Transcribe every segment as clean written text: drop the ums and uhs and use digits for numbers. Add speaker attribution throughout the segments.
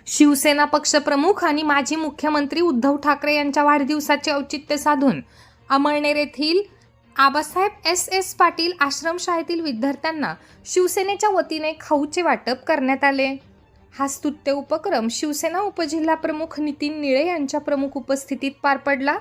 Speaker 1: शिवसेना पक्षप्रमुख आणि माजी मुख्यमंत्री उद्धव ठाकरे यांच्या वाढदिवसाचे औचित्य साधून अमळनेर येथील आबासाहेब एस पाटील आश्रमशाळेतील विद्यार्थ्यांना शिवसेनेच्या वतीने खाऊचे वाटप करण्यात आले। हा स्तुत्य उपक्रम शिवसेना उपजिल्हाप्रमुख नितीन निळे यांच्या प्रमुख उपस्थितीत पार पडला।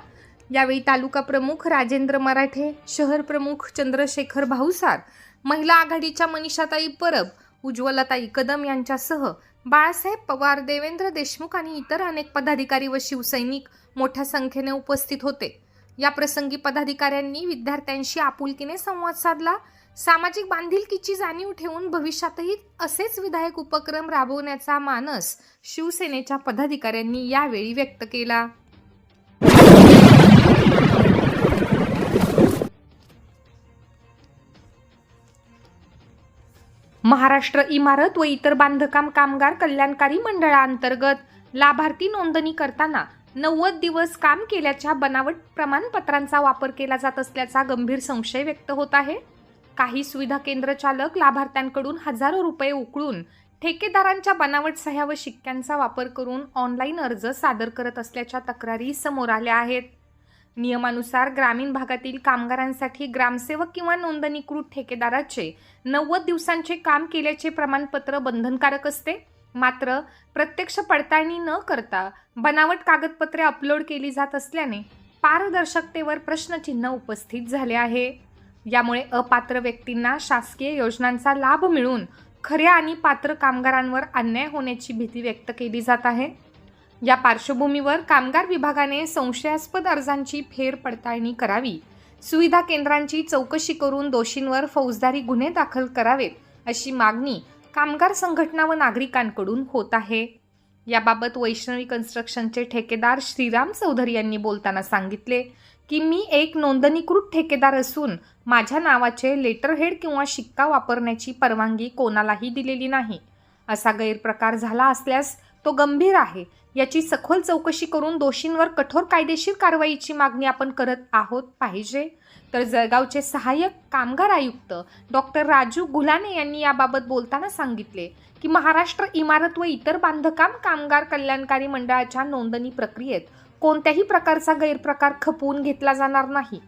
Speaker 1: यावेळी तालुका प्रमुख राजेंद्र मराठे, शहर प्रमुख चंद्रशेखर भाऊसार, महिला आघाडीच्या मनीषाताई परब, उज्ज्वलाताई कदम यांच्यासह बाळासाहेब पवार, देवेंद्र देशमुख आणि इतर अनेक पदाधिकारी व शिवसैनिक मोठ्या संख्येने उपस्थित होते। या प्रसंगी पदाधिकाऱ्यांनी विद्यार्थ्यांशी आपुलकीने संवाद साधला। सामाजिक बांधिलकीची जाणीव ठेवून भविष्यातही असेच विधायक उपक्रम राबवण्याचा मानस शिवसेनेच्या पदाधिकाऱ्यांनी यावेळी व्यक्त केला। महाराष्ट्र इमारत व इतर बांधकाम कामगार कल्याणकारी मंडळाअंतर्गत लाभार्थी नोंदणी करताना 90 दिवस काम केल्याच्या बनावट प्रमाणपत्रांचा वापर केला जात असल्याचा गंभीर संशय व्यक्त होत आहे। काही सुविधा केंद्र चालक लाभार्थ्यांकडून हजारो रुपये उकळून ठेकेदारांच्या बनावट सह्या व शिक्क्यांचा वापर करून ऑनलाईन अर्ज सादर करत असल्याच्या तक्रारी समोर आल्या आहेत। नियमानुसार ग्रामीण भागातील कामगारांसाठी ग्रामसेवक किंवा नोंदणीकृत ठेकेदाराचे 90 दिवसांचे काम केल्याचे प्रमाणपत्र बंधनकारक असते। मात्र प्रत्यक्ष पडताळणी न करता बनावट कागदपत्रे अपलोड केली जात असल्याने पारदर्शकतेवर प्रश्नचिन्ह उपस्थित झाले आहे। यामुळे अपात्र व्यक्तींना शासकीय योजनांचा लाभ मिळून खऱ्या आणि पात्र कामगारांवर अन्याय होण्याची भीती व्यक्त केली जात आहे। या पार्श्वभूमीवर कामगार विभागाने संशयास्पद अर्जांची फेर पडताळणी करावी, सुविधा केंद्रांची चौकशी करून दोषींवर फौजदारी गुन्हे दाखल करावेत, अशी मागणी कामगार संघटना व नागरिकांकडून होत आहे। याबाबत वैष्णवी कन्स्ट्रक्शनचे ठेकेदार श्रीराम चौधरी यांनी बोलताना सांगितले की मी एक नोंदणीकृत ठेकेदार असून माझ्या नावाचे लेटरहेड किंवा शिक्का वापरण्याची परवानगी कोणालाही दिलेली नाही। असा गैरप्रकार झाला असल्यास तो गंभीर आहे। याची सखोल चौकशी करून दोषींवर कठोर कायदेशीर कारवाईची मागणी आपण करत आहोत पाहिजे। तर जळगावचे सहाय्यक कामगार आयुक्त डॉक्टर राजू गुलाने यांनी याबाबत बोलताना सांगितले की महाराष्ट्र इमारत व इतर बांधकाम कामगार कल्याणकारी मंडळाच्या नोंदणी प्रक्रियेत कोणत्याही प्रकारचा गैरप्रकार खपवून घेतला जाणार नाही।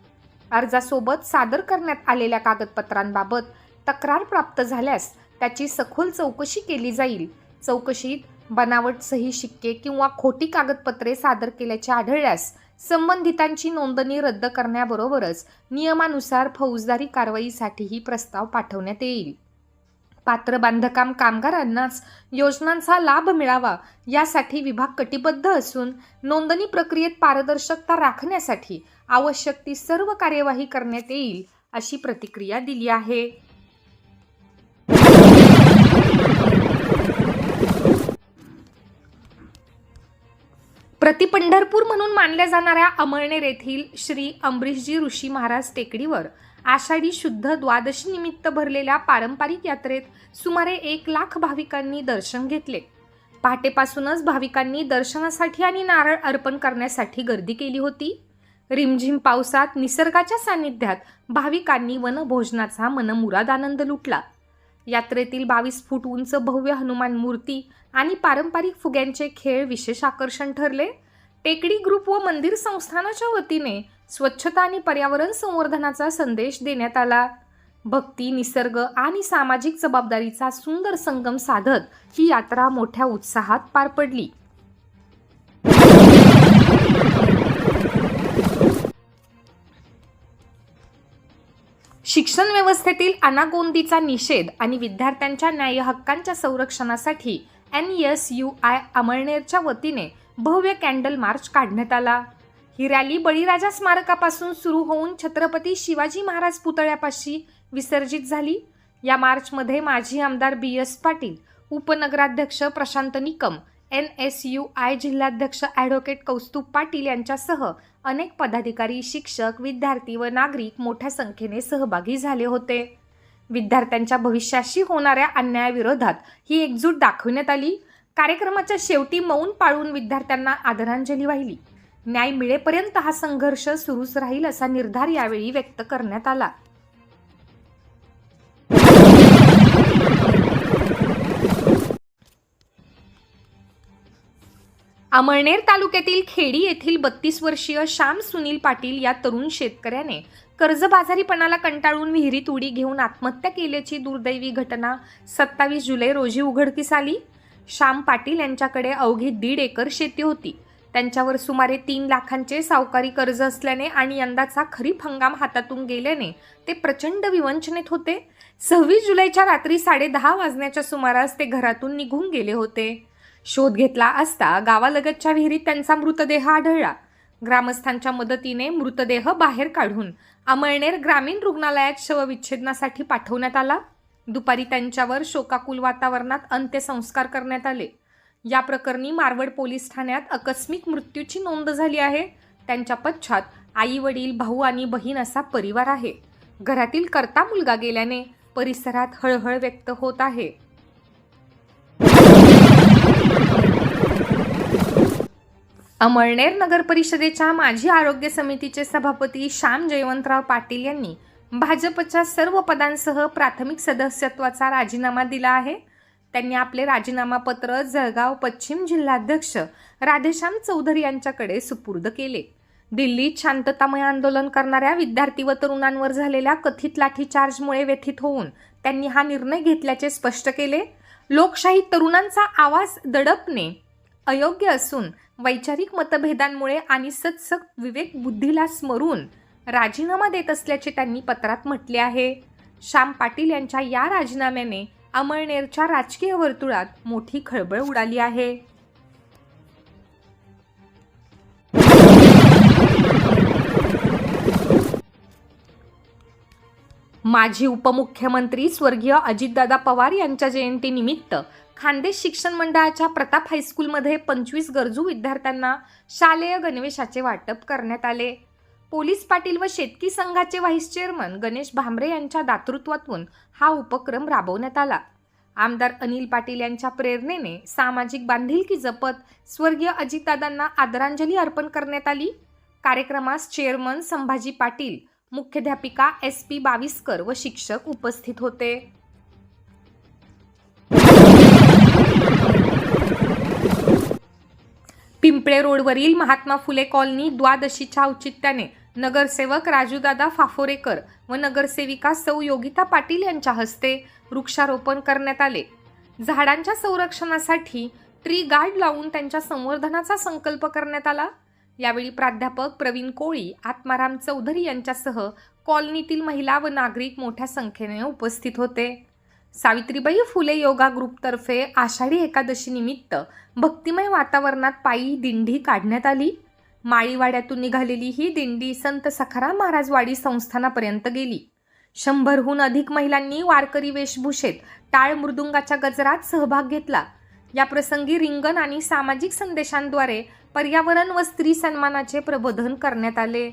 Speaker 1: अर्जासोबत सादर करण्यात आलेल्या कागदपत्रांबाबत तक्रार प्राप्त झाल्यास त्याची सखोल चौकशी केली जाईल। चौकशीत बनावट सही शिक्के किंवा खोटी कागदपत्रे सादर केल्याचे आढळल्यास संबंधितांची नोंदणी रद्द करण्याबरोबरच नियमानुसार फौजदारी कारवाईसाठीही प्रस्ताव पाठवण्यात येईल। पात्र बांधकाम कामगारांनाच योजनांचा लाभ मिळावा यासाठी विभाग कटिबद्ध असून नोंदणी प्रक्रियेत पारदर्शकता राखण्यासाठी आवश्यक ती सर्व कार्यवाही करण्यात येईल, अशी प्रतिक्रिया दिली आहे। प्रतिपंढरपूर म्हणून मानल्या जाणाऱ्या अमळनेर येथील श्री अमरीशजी ऋषी महाराज टेकडीवर आषाढी शुद्ध द्वादशी निमित्त भरलेल्या पारंपरिक यात्रेत सुमारे 1 लाख भाविकांनी दर्शन घेतले। पहाटेपासूनच भाविकांनी दर्शनासाठी आणि नारळ अर्पण करण्यासाठी गर्दी केली होती। रिमझिम पावसात निसर्गाच्या सानिध्यात भाविकांनी वनभोजनाचा मनमुराद आनंद लुटला। यात्रेतील 22 फूट उंच भव्य हनुमान मूर्ती आणि पारंपरिक फुग्यांचे खेळ विशेष आकर्षण ठरले। टेकडी ग्रुप व मंदिर संस्थानाच्या वतीने स्वच्छता आणि पर्यावरण संवर्धनाचा संदेश देण्यात आला। भक्ती, निसर्ग आणि सामाजिक जबाबदारीचा सुंदर संगम साधत ही यात्रा मोठ्या उत्साहात पार पडली। शिक्षण व्यवस्थेतील अनागोंदीचा निषेध आणि विद्यार्थ्यांच्या न्याय हक्कांच्या संरक्षणासाठी NSUI अमळनेरच्या वतीने भव्य कॅन्डल मार्च काढण्यात आला। ही रॅली बळीराजा स्मारकापासून सुरू होऊन छत्रपती शिवाजी महाराज पुतळ्यापाशी विसर्जित झाली। या मार्चमध्ये माजी आमदार BS पाटील, उपनगराध्यक्ष प्रशांत निकम, NSUI जिल्हाध्यक्ष ॲडव्होकेट कौस्तुभ पाटील यांच्यासह अनेक पदाधिकारी, शिक्षक, विद्यार्थी व नागरिक मोठ्या संख्येने सहभागी झाले होते। विद्यार्थ्यांच्या भविष्याशी होणाऱ्या अन्यायाविरोधात ही एकजूट दाखवण्यात आली। कार्यक्रमाच्या शेवटी मौन पाळून विद्यार्थ्यांना आदरांजली वाहिली। न्याय मिळेपर्यंत हा संघर्ष सुरूच राहील असा निर्धार यावेळी व्यक्त करण्यात आला। अमळनेर तालुक्यातील खेडी येथील 32 वर्षीय श्याम सुनील पाटील या तरुण शेतकऱ्याने कर्जबाजारीपणाला कंटाळून विहिरीत उडी घेऊन आत्महत्या केल्याची दुर्दैवी घटना 27 जुलै रोजी उघडकीस आली. श्याम पाटील यांच्याकडे अवघी 1.5 एकर शेती होती. त्यांच्यावर सुमारे 3 लाखांचे सावकारी कर्ज असल्याने आणि यंदाचा खरीप हंगाम हातातून गेल्याने ते प्रचंड विवंचनेत होते. 26 जुलैच्या रात्री 10:30 वाजण्याच्या सुमारास ते घरातून निघून गेले होते. शोध घेतला असता गावालगतच्या विहिरीत त्यांचा मृतदेह आढळला. ग्रामस्थांच्या मदतीने मृतदेह बाहेर काढून अमळनेर ग्रामीण रुग्णालयात शवविच्छेदनासाठी पाठवण्यात आला. दुपारी त्यांच्यावर शोकाकुल वातावरणात अंत्यसंस्कार करण्यात आले. या प्रकरणी मारवड पोलीस ठाण्यात आकस्मिक मृत्यूची नोंद झाली आहे. त्यांच्या पश्चात आई वडील भाऊ आणि बहीण असा परिवार आहे. घरातील कर्ता मुलगा गेल्याने परिसरात हळहळ व्यक्त होत आहे. अमळनेर नगर परिषदेच्या माजी आरोग्य समितीचे सभापती श्याम जयवंतराव पाटील यांनी भाजपच्या सर्व पदांसह प्राथमिक सदस्यत्वाचा राजीनामा दिला आहे. त्यांनी आपले राजीनामा पत्र जळगाव पश्चिम जिल्हाध्यक्ष राधेश्याम चौधरी यांच्याकडे सुपूर्द केले. दिल्लीत शांततामय आंदोलन करणाऱ्या विद्यार्थी व तरुणांवर झालेल्या कथित लाठीचार्जमुळे व्यथित होऊन त्यांनी हा निर्णय घेतल्याचे स्पष्ट केले. लोकशाही तरुणांचा आवाज दडपणे अयोग्य असून वैचारिक मतभेदांमुळे आणि सत्सक विवेक बुद्धीला स्मरून राजीनामा देत असल्याचे त्यांनी पत्रात म्हटले आहे. श्याम पाटील यांच्या या राजीनाम्याने अमळनेरच्या राजकीय वर्तुळात मोठी खळबळ उडाली आहे. माजी उपमुख्यमंत्री स्वर्गीय अजितदादा पवार यांच्या जयंतीनिमित्त खान्देश शिक्षण मंडळाच्या प्रताप हायस्कूलमध्ये 25 गरजू विद्यार्थ्यांना शालेय गणवेशाचे वाटप करण्यात आले. पोलीस पाटील व शेतकी संघाचे व्हाईस चेअरमन गणेश भांबरे यांच्या दातृत्वातून हा उपक्रम राबवण्यात आला. आमदार अनिल पाटील यांच्या प्रेरणेने सामाजिक बांधिलकी जपत स्वर्गीय अजितदादांना आदरांजली अर्पण करण्यात आली. कार्यक्रमास चेअरमन संभाजी पाटील, मुख्याध्यापिका SP बाविस्कर व शिक्षक उपस्थित होते. पिंपळे रोडवरील महात्मा फुले कॉलनी द्वादशीच्या औचित्याने नगरसेवक राजूदादा फाफोरेकर व नगरसेविका सौ योगिता पाटील यांच्या हस्ते वृक्षारोपण करण्यात आले. झाडांच्या संरक्षणासाठी ट्री गार्ड लावून त्यांच्या संवर्धनाचा संकल्प करण्यात आला. यावेळी प्राध्यापक प्रवीण कोळी, आत्माराम चौधरी यांच्यासह कॉलनीतील महिला व नागरिक मोठ्या संख्येने उपस्थित होते. सावित्रीबाई फुले योगा ग्रुपतर्फे आषाढी एकादशी निमित्त भक्तिमय वातावरणात पायी दिंडी काढण्यात आली. माळीवाड्यातून निघालेली ही दिंडी संत सखाराम महाराज वाडी संस्थानापर्यंत गेली. 100हून अधिक महिलांनी वारकरी वेशभूषेत टाळ मृदुंगाच्या गजरात सहभाग घेतला. या प्रसंगी रिंगण आणि सामाजिक संदेशांद्वारे पर्यावरण व स्त्री सन्मानाचे प्रबोधन करण्यात आले.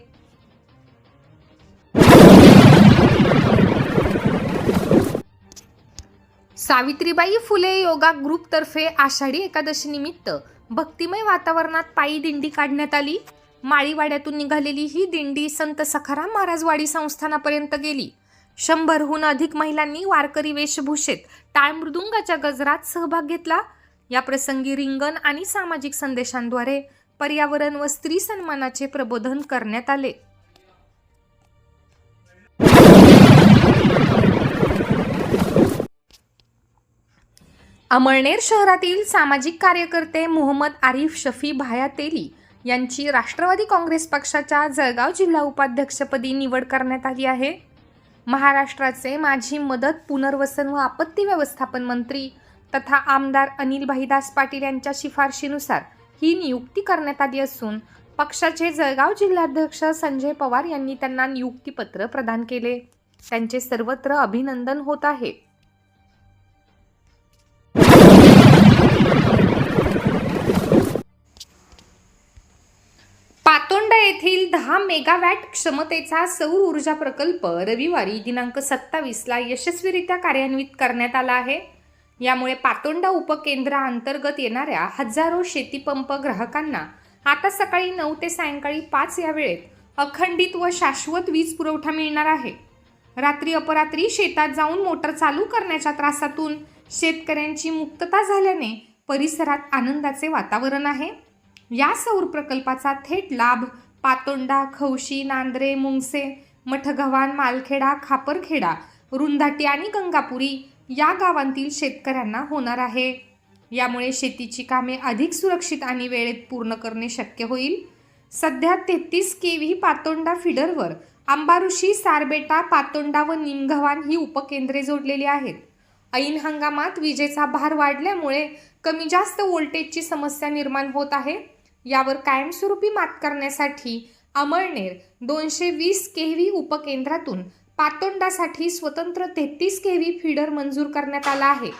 Speaker 1: सावित्रीबाई फुले योगा ग्रुपतर्फे आषाढी एकादशी निमित्त भक्तिमय वातावरणात पायी दिंडी काढण्यात आली. माळीवाड्यातून निघालेली ही दिंडी संत सखाराम महाराज वाडी संस्थानापर्यंत गेली. 100हून अधिक महिलांनी वारकरी वेशभूषेत टाळ मृदुंगाच्या गजरात सहभाग घेतला. या प्रसंगी रिंगण आणि सामाजिक संदेशांद्वारे पर्यावरण व स्त्री सन्मानाचे प्रबोधन करण्यात आले. अमळनेर शहरातील सामाजिक कार्यकर्ते मोहम्मद आरिफ शफी भाया तेली यांची राष्ट्रवादी काँग्रेस पक्षाच्या जळगाव जिल्हा उपाध्यक्षपदी निवड करण्यात आली आहे. महाराष्ट्राचे माजी मदत, पुनर्वसन व आपत्ती व्यवस्थापन मंत्री तथा आमदार अनिल भाईदास पाटील यांच्या शिफारशीनुसार ही नियुक्ती करण्यात आली असून पक्षाचे जळगाव जिल्हाध्यक्ष संजय पवार यांनी त्यांना नियुक्तीपत्र प्रदान केले. त्यांचे सर्वत्र अभिनंदन होत आहे. पातोंडा येथील 10 मेगावॅट क्षमतेचा सौर ऊर्जा प्रकल्प रविवारी दिनांक 27ला यशस्वीरित्या कार्यान्वित करण्यात आला आहे. यामुळे पातोंडा उपकेंद्राअंतर्गत येणाऱ्या हजारो शेतीपंप ग्राहकांना आता सकाळी 9 ते सायंकाळी 5 या वेळेत अखंडित व शाश्वत वीज पुरवठा मिळणार आहे. रात्री अपरात्री शेतात जाऊन मोटर चालू करण्याच्या त्रासातून शेतकऱ्यांची मुक्तता झाल्याने परिसरात आनंदाचे वातावरण आहे. या सौर प्रकल्पाचा थेट लाभ पातोंडा, खवशी, नांद्रे, मुंगसे, मठगव्हाण, मालखेडा, खापरखेडा, रुंधाटी आणि गंगापुरी या गावांतील शेतकऱ्यांना होणार आहे. यामुळे शेतीची कामे अधिक सुरक्षित आणि वेळेत पूर्ण करणे शक्य होईल. सध्या 33 केव्ही पातोंडा फिडरवर आंबाऋषी, सारबेटा, पातोंडा व निमगव्हाण ही उपकेंद्रे जोडलेली आहेत. ऐन हंगामात विजेचा भार वाढल्यामुळे कमी जास्त व्होल्टेजची समस्या निर्माण होत आहे. यावर कायमस्वरूपी मात करण्यासाठी अमळनेर 220 केव्ही उपकेंद्रातून पातोंडासाठी स्वतंत्र 33 केव्ही फीडर मंजूर करण्यात आला आहे.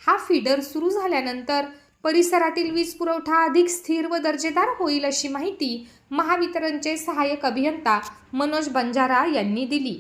Speaker 1: हा फीडर सुरू झाल्यानंतर परिसरातील वीज पुरवठा अधिक स्थिर व दर्जेदार होईल, अशी माहिती महावितरणचे सहाय्यक अभियंता मनोज बंजारा यांनी दिली.